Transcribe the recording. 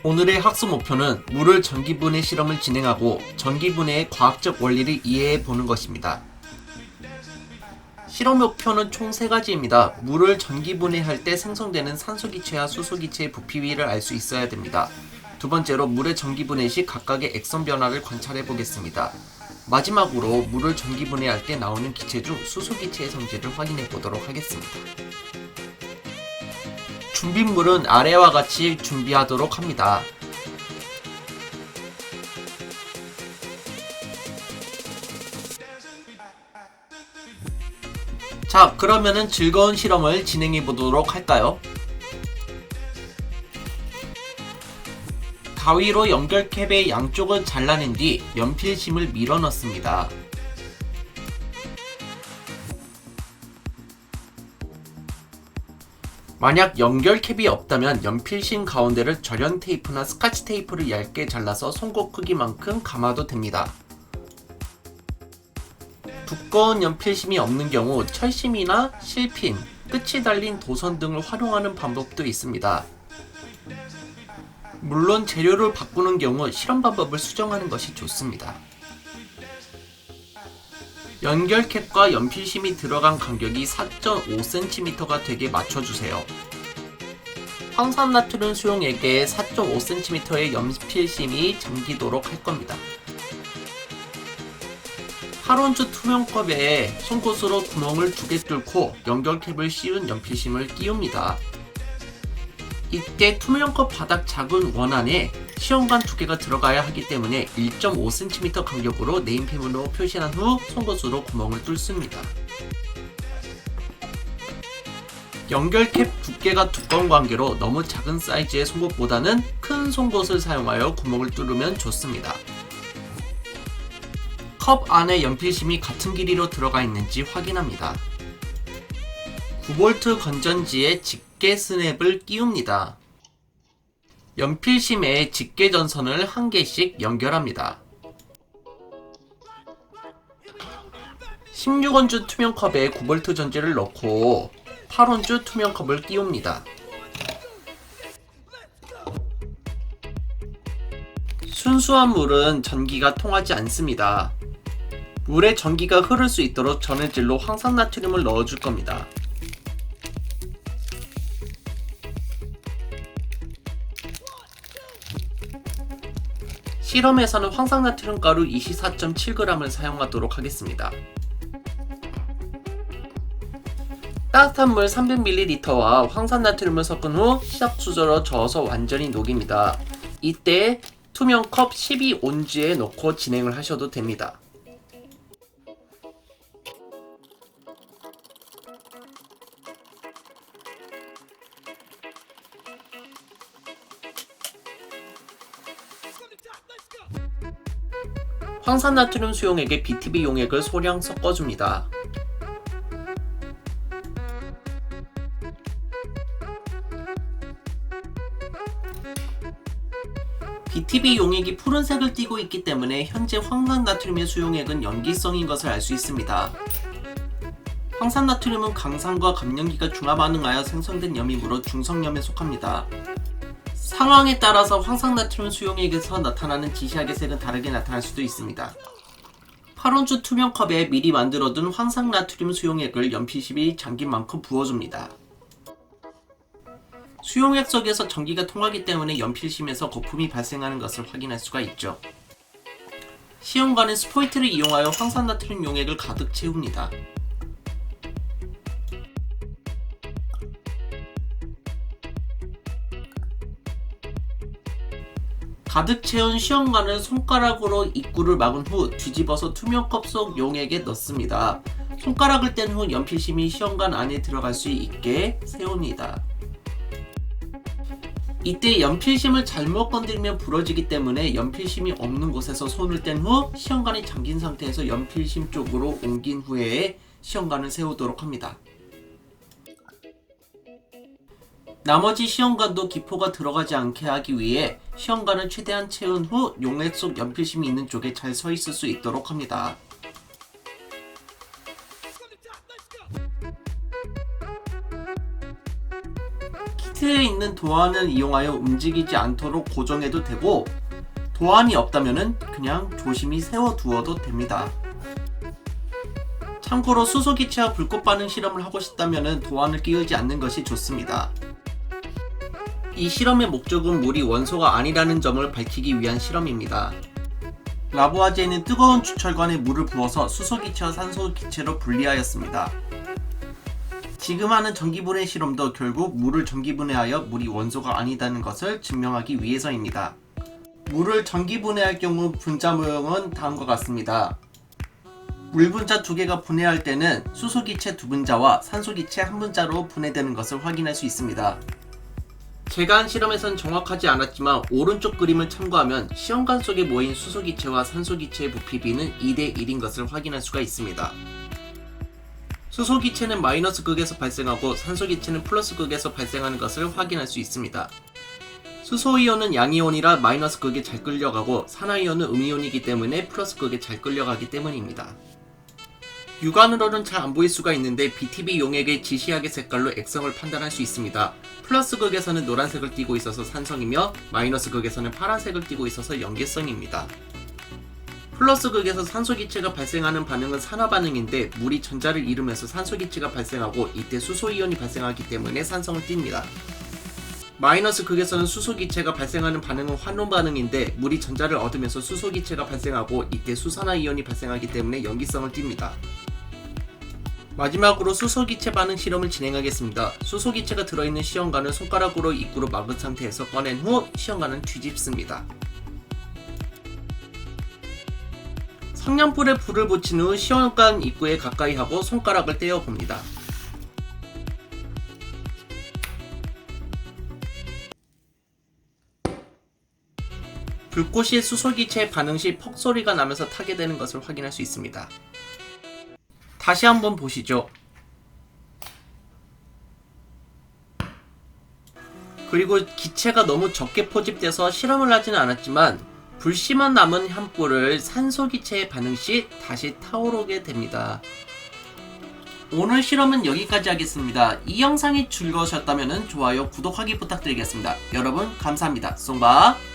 오늘의 학습 목표는 물을 전기분해 실험을 진행하고 전기분해의 과학적 원리를 이해해 보는 것입니다. 실험 목표는 총 3가지입니다. 물을 전기분해할 때 생성되는 산소기체와 수소기체의 부피위를 알 수 있어야 됩니다. 두 번째로 물의 전기분해 시 각각의 액선 변화를 관찰해 보겠습니다. 마지막으로 물을 전기분해할 때 나오는 기체 중 수소기체의 성질을 확인해 보도록 하겠습니다. 준비물은 아래와 같이 준비하도록 합니다. 자, 그러면은 즐거운 실험을 진행해 보도록 할까요? 가위로 연결캡의 양쪽을 잘라낸 뒤 연필심을 밀어 넣습니다. 만약 연결캡이 없다면 연필심 가운데를 절연 테이프나 스카치 테이프를 얇게 잘라서 손톱 크기만큼 감아도 됩니다. 두꺼운 연필심이 없는 경우 철심이나 실핀, 끝이 달린 도선 등을 활용하는 방법도 있습니다. 물론 재료를 바꾸는 경우 실험 방법을 수정하는 것이 좋습니다. 연결캡과 연필심이 들어간 간격이 4.5cm가 되게 맞춰주세요. 황산나트륨 수용액에 4.5cm의 연필심이 잠기도록 할 겁니다. 파론주 투명컵에 송곳으로 구멍을 2개 뚫고 연결캡을 씌운 연필심을 끼웁니다. 이때 투명컵 바닥 작은 원 안에 시험관 2개가 들어가야 하기 때문에 1.5cm 간격으로 네임펜으로 표시한 후 송곳으로 구멍을 뚫습니다. 연결캡 두께가 두꺼운 관계로 너무 작은 사이즈의 송곳보다는 큰 송곳을 사용하여 구멍을 뚫으면 좋습니다. 컵 안에 연필심이 같은 길이로 들어가 있는지 확인합니다. 9V 건전지에 집게 스냅을 끼웁니다. 연필심에 집게 전선을 1개씩 연결합니다. 16온주 투명컵에 9V 전지를 넣고 8온주 투명컵을 끼웁니다. 순수한 물은 전기가 통하지 않습니다. 물에 전기가 흐를 수 있도록 전해질로 황산나트륨을 넣어줄 겁니다. 실험에서는 황산나트륨 가루 24.7g을 사용하도록 하겠습니다. 따뜻한 물 300ml와 황산나트륨을 섞은 후 시작수저로 저어서 완전히 녹입니다. 이때 투명컵 12온즈에 넣고 진행을 하셔도 됩니다. 황산나트륨 수용액에 BTB 용액을 소량 섞어줍니다. BTB 용액이 푸른색을 띠고 있기 때문에 현재 황산나트륨의 수용액은 염기성인 것을 알 수 있습니다. 황산나트륨은 강산과 감염기가 중화반응하여 생성된 염이므로 중성염에 속합니다. 상황에 따라서 황산나트륨 수용액에서 나타나는 지시약의 색은 다르게 나타날 수도 있습니다. 8온주 투명컵에 미리 만들어둔 황산나트륨 수용액을 연필심이 잠긴 만큼 부어줍니다. 수용액 속에서 전기가 통하기 때문에 연필심에서 거품이 발생하는 것을 확인할 수가 있죠. 시험관은 스포이트를 이용하여 황산나트륨 용액을 가득 채웁니다. 가득 채운 시험관을 손가락으로 입구를 막은 후 뒤집어서 투명컵 속 용액에 넣습니다. 손가락을 뗀 후 연필심이 시험관 안에 들어갈 수 있게 세웁니다. 이때 연필심을 잘못 건드리면 부러지기 때문에 연필심이 없는 곳에서 손을 뗀 후 시험관이 잠긴 상태에서 연필심 쪽으로 옮긴 후에 시험관을 세우도록 합니다. 나머지 시험관도 기포가 들어가지 않게 하기 위해 시험관을 최대한 채운 후 용액 속 연필심이 있는 쪽에 잘 서 있을 수 있도록 합니다. 상태에 있는 도안을 이용하여 움직이지 않도록 고정해도 되고, 도안이 없다면 그냥 조심히 세워두어도 됩니다. 참고로 수소기체와 불꽃 반응 실험을 하고 싶다면 도안을 끼우지 않는 것이 좋습니다. 이 실험의 목적은 물이 원소가 아니라는 점을 밝히기 위한 실험입니다. 라부아제는 뜨거운 주철관에 물을 부어서 수소기체와 산소기체로 분리하였습니다. 지금 하는 전기분해 실험도 결국 물을 전기분해하여 물이 원소가 아니다는 것을 증명하기 위해서입니다. 물을 전기분해할 경우 분자 모형은 다음과 같습니다. 물 분자 2개가 분해할 때는 수소기체 2분자와 산소기체 1분자로 분해되는 것을 확인할 수 있습니다. 제가 한 실험에선 정확하지 않았지만 오른쪽 그림을 참고하면 시험관 속에 모인 수소기체와 산소기체의 부피비는 2대1인 것을 확인할 수가 있습니다. 수소기체는 마이너스 극에서 발생하고 산소기체는 플러스 극에서 발생하는 것을 확인할 수 있습니다. 수소이온은 양이온이라 마이너스 극에 잘 끌려가고 산화이온은 음이온이기 때문에 플러스 극에 잘 끌려가기 때문입니다. 육안으로는 잘 안 보일 수가 있는데 BTB 용액의 지시약의 색깔로 액성을 판단할 수 있습니다. 플러스 극에서는 노란색을 띠고 있어서 산성이며 마이너스 극에서는 파란색을 띠고 있어서 염계성입니다. 플러스 극에서 산소기체가 발생하는 반응은 산화반응인데 물이 전자를 잃으면서 산소기체가 발생하고 이때 수소이온이 발생하기 때문에 산성을 띱니다. 마이너스 극에서는 수소기체가 발생하는 반응은 환원반응인데 물이 전자를 얻으면서 수소기체가 발생하고 이때 수산화이온이 발생하기 때문에 염기성을 띱니다. 마지막으로 수소기체 반응 실험을 진행하겠습니다. 수소기체가 들어있는 시험관을 손가락으로 입구로 막은 상태에서 꺼낸 후 시험관을 뒤집습니다. 상냥불에 불을 붙인 후 시험관 입구에 가까이 하고 손가락을 떼어 봅니다. 불꽃이 수소기체의 반응 시 퍽 소리가 나면서 타게 되는 것을 확인할 수 있습니다. 다시 한번 보시죠. 그리고 기체가 너무 적게 포집돼서 실험을 하지는 않았지만 불씨만 남은 향불을 산소기체의 반응 시 다시 타오르게 됩니다. 오늘 실험은 여기까지 하겠습니다. 이 영상이 즐거우셨다면 좋아요, 구독하기 부탁드리겠습니다. 여러분 감사합니다. 쏭바.